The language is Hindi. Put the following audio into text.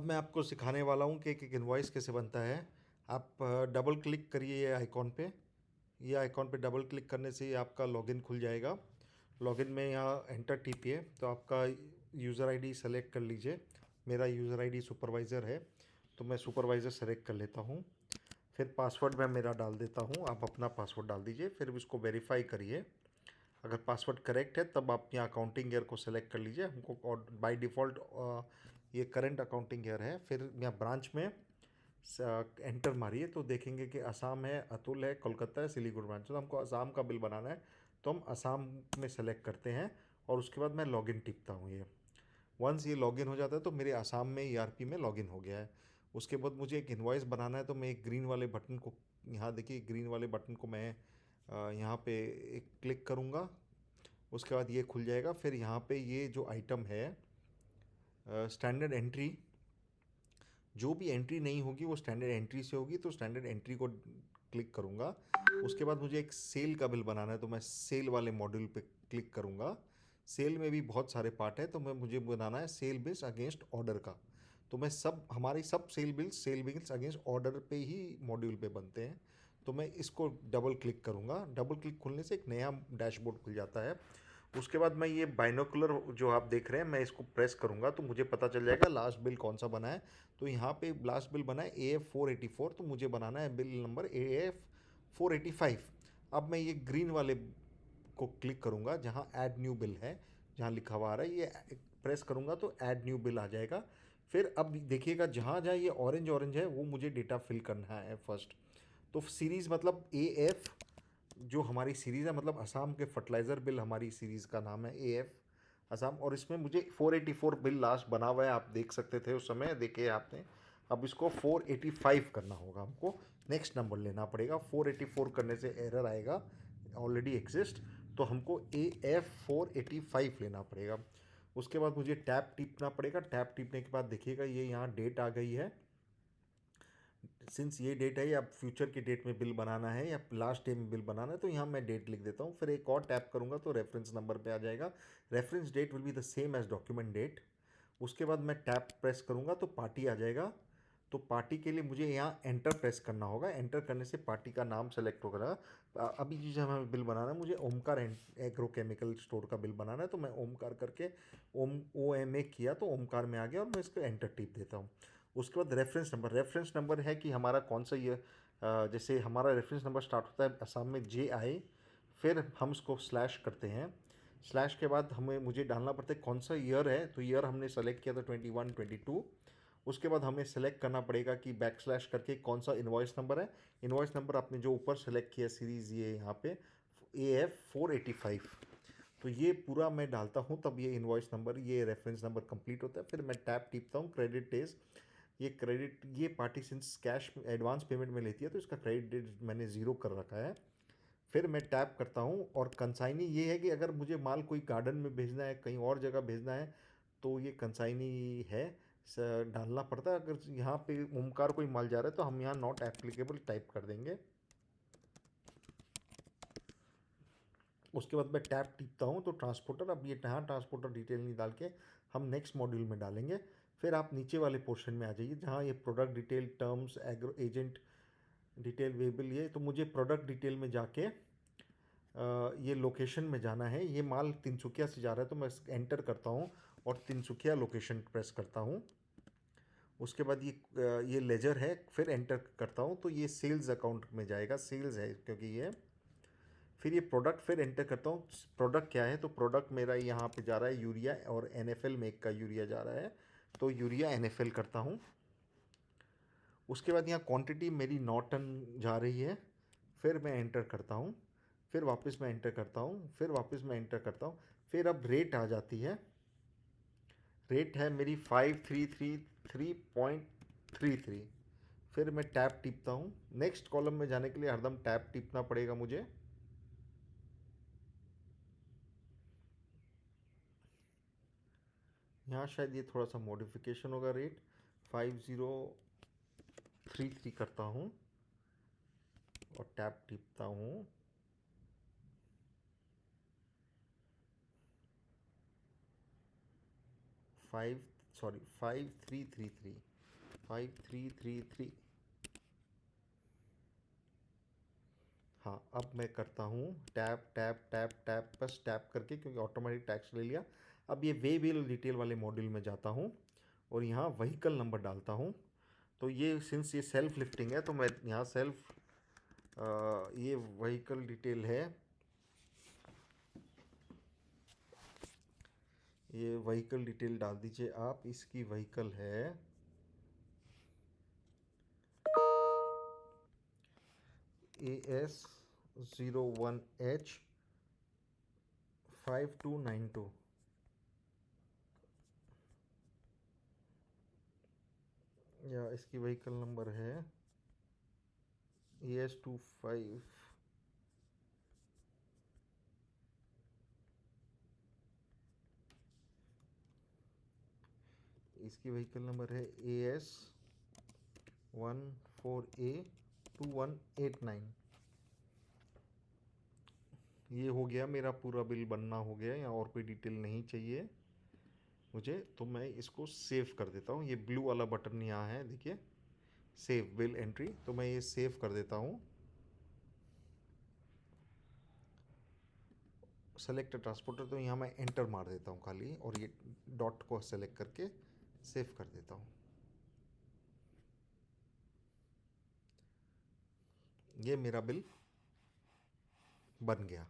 अब मैं आपको सिखाने वाला हूँ कि एक इनवॉइस कैसे बनता है। आप डबल क्लिक करिए ये आइकॉन पे। ये आइकॉन पे डबल क्लिक करने से ये आपका लॉगिन खुल जाएगा। लॉगिन में यहाँ एंटर टीपिए तो आपका यूज़र आईडी सेलेक्ट कर लीजिए। मेरा यूज़र आईडी सुपरवाइज़र है तो मैं सुपरवाइज़र सेलेक्ट कर लेता हूँ। फिर पासवर्ड मैं मेरा डाल देता हूँ, आप अपना पासवर्ड डाल दीजिए। फिर इसको वेरीफाई करिए। अगर पासवर्ड करेक्ट है तब आप यहाँ अकाउंटिंग ईयर को सेलेक्ट कर लीजिए। हमको और बाय डिफ़ॉल्ट ये करंट अकाउंटिंग ईयर है। फिर यहाँ ब्रांच में एंटर मारिए तो देखेंगे कि असम है, अतुल है, कोलकाता है, सिलीगुड़ी ब्रांच। तो हमको असम का बिल बनाना है तो हम असम में सेलेक्ट करते हैं और उसके बाद मैं लॉगिन टिपता हूँ। ये वंस ये लॉगिन हो जाता है तो मेरे असम में ईआरपी में लॉगिन हो गया है। उसके बाद मुझे एक इनवॉइस बनाना है तो मैं एक ग्रीन वाले बटन को, यहाँ देखिए ग्रीन वाले बटन को मैं यहाँ पे एक क्लिक करूँगा। उसके बाद ये खुल जाएगा। फिर यहाँ पे ये जो आइटम है स्टैंडर्ड एंट्री, जो भी एंट्री नहीं होगी वो स्टैंडर्ड एंट्री से होगी तो स्टैंडर्ड एंट्री को क्लिक करूँगा। उसके बाद मुझे एक सेल का बिल बनाना है तो मैं सेल वाले मॉड्यूल पे क्लिक करूँगा। सेल में भी बहुत सारे पार्ट है तो मैं मुझे बनाना है सेल बिल्स अगेंस्ट ऑर्डर का। तो मैं सब हमारी सब सेल बिल्स अगेंस्ट ऑर्डर पे ही मॉड्यूल पे बनते हैं। तो मैं इसको डबल क्लिक करूँगा। डबल क्लिक खुलने से एक नया डैशबोर्ड खुल जाता है। उसके बाद मैं ये बाइनोकुलर जो आप देख रहे हैं मैं इसको प्रेस करूँगा तो मुझे पता चल जाएगा लास्ट बिल कौन सा बना है। तो यहाँ पे लास्ट बिल बना है AF484, तो मुझे बनाना है बिल नंबर AF485। अब मैं ये ग्रीन वाले को क्लिक करूँगा जहाँ ऐड न्यू बिल है, जहाँ लिखा हुआ आ रहा है ये प्रेस करूँगा तो ऐड न्यू बिल आ जाएगा। फिर अब देखिएगा जहाँ जहाँ ये ऑरेंज ऑरेंज है वो मुझे डेटा फिल करना है फर्स्ट। तो सीरीज़ मतलब AF जो हमारी सीरीज़ है, मतलब असम के फर्टिलाइज़र बिल हमारी सीरीज़ का नाम है AF असम। और इसमें मुझे 484 बिल लास्ट बना हुआ है, आप देख सकते थे उस समय, देखे आपने। अब इसको 485 करना होगा हमको, नेक्स्ट नंबर लेना पड़ेगा। 484 करने से एरर आएगा ऑलरेडी एग्जिस्ट, तो हमको AF485 लेना पड़ेगा। उसके बाद मुझे टैब टीपना पड़ेगा। टैब टीपने के बाद देखिएगा ये यहाँ डेट आ गई है। सिंस ये डेट है या फ्यूचर की डेट में बिल बनाना है या लास्ट डे में बिल बनाना है तो यहाँ मैं डेट लिख देता हूँ। फिर एक और टैप करूँगा तो रेफरेंस नंबर पे आ जाएगा। Reference date will be the same as document date. उसके बाद मैं टैप प्रेस करूँगा तो पार्टी आ जाएगा। तो पार्टी के लिए मुझे यहाँ एंटर प्रेस करना होगा। एंटर करने से पार्टी का नाम सेलेक्ट होगा। अभी जो हमें बिल बनाना है, मुझे ओमकार एग्रोकेमिकल स्टोर का बिल बनाना है तो मैं ओमकार करके OMA किया तो ओमकार में आ गया और मैं इसको एंटर टिप देता हूँ। उसके बाद रेफरेंस नंबर है कि हमारा कौन सा ये जैसे हमारा रेफरेंस नंबर स्टार्ट होता है असम में JI, फिर हम इसको स्लैश करते हैं। स्लैश के बाद मुझे डालना पड़ता है कौन सा ईयर है, तो ईयर हमने सेलेक्ट किया था 21-22। उसके बाद हमें सेलेक्ट करना पड़ेगा कि बैक स्लैश करके कौन सा इन्वॉइस नंबर है। इन्वॉइस नंबर आपने जो ऊपर सेलेक्ट किया सीरीज़, ये यहाँ पे AF485। तो ये पूरा मैं डालता हूँ तब ये इन्वॉइस नंबर, ये रेफरेंस नंबर कंप्लीट होता है। फिर मैं टैप टीपता हूँ क्रेडिट डेज। ये party since cash advance payment में लेती है तो इसका क्रेडिट डेट मैंने ज़ीरो कर रखा है। फिर मैं टैप करता हूँ और कंसाइनी ये है कि अगर मुझे माल कोई गार्डन में भेजना है, कहीं और जगह भेजना है तो ये कंसाइनी है डालना पड़ता है। अगर यहाँ पे ओमकार कोई माल जा रहा है तो हम यहाँ नॉट एप्लीकेबल टाइप कर देंगे। उसके बाद मैं टैप टीपता हूँ तो ट्रांसपोर्टर, अब ये यहाँ ट्रांसपोर्टर डिटेल नहीं डाल के हम नेक्स्ट मॉड्यूल में डालेंगे। फिर आप नीचे वाले पोर्शन में आ जाइए जहाँ ये product detail, terms, agro agent detail, वेबल, ये तो मुझे प्रोडक्ट डिटेल में जाके ये लोकेशन में जाना है। ये माल तिनसुकिया से जा रहा है तो मैं एंटर करता हूँ और तिनसुकिया लोकेशन प्रेस करता हूँ। उसके बाद ये लेजर है, फिर एंटर करता हूँ तो ये सेल्स अकाउंट में जाएगा, सेल्स है क्योंकि ये। फिर ये प्रोडक्ट, फिर एंटर करता हूँ प्रोडक्ट क्या है, तो प्रोडक्ट मेरा यहाँ पे जा रहा है यूरिया, और NFL मेक का यूरिया जा रहा है तो यूरिया NFL करता हूँ। उसके बाद यहाँ क्वांटिटी मेरी 9 टन जा रही है। फिर मैं एंटर करता हूँ, फिर वापस मैं एंटर करता हूँ, फिर वापस मैं एंटर करता हूँ। फिर अब रेट आ जाती है। रेट है मेरी 5333.33। फिर मैं टैप टिपता हूँ। नेक्स्ट कॉलम में जाने के लिए हरदम टैप टिपना पड़ेगा मुझे। यहाँ शायद ये थोड़ा सा मॉडिफिकेशन होगा। रेट 5033 करता हूँ और टैप टिपता हूँ। 5333। 5333। हाँ, अब मैं करता हूँ टैप टैप टैप टैप, बस टैप करके, क्योंकि ऑटोमेटिक टैक्स ले लिया। अब ये वे बिल डिटेल वाले मॉड्यूल में जाता हूँ और यहाँ व्हीकल नंबर डालता हूँ। तो ये सिंस ये सेल्फ लिफ्टिंग है तो मैं यहाँ सेल्फ ये व्हीकल डिटेल है, ये व्हीकल डिटेल डाल दीजिए आप। इसकी व्हीकल है AS01H5292। या इसकी व्हीकल नंबर है AS25। इसकी व्हीकल नंबर है AS14A2189। ये हो गया, मेरा पूरा बिल बनना हो गया। यहाँ और कोई डिटेल नहीं चाहिए मुझे, तो मैं इसको सेव कर देता हूँ। ये ब्लू वाला बटन यहाँ है, देखिए, सेव बिल एंट्री, तो मैं ये सेव कर देता हूँ। सेलेक्ट ट्रांसपोर्टर, तो यहाँ मैं एंटर मार देता हूँ खाली, और ये डॉट को सेलेक्ट करके सेव कर देता हूँ। ये मेरा बिल बन गया।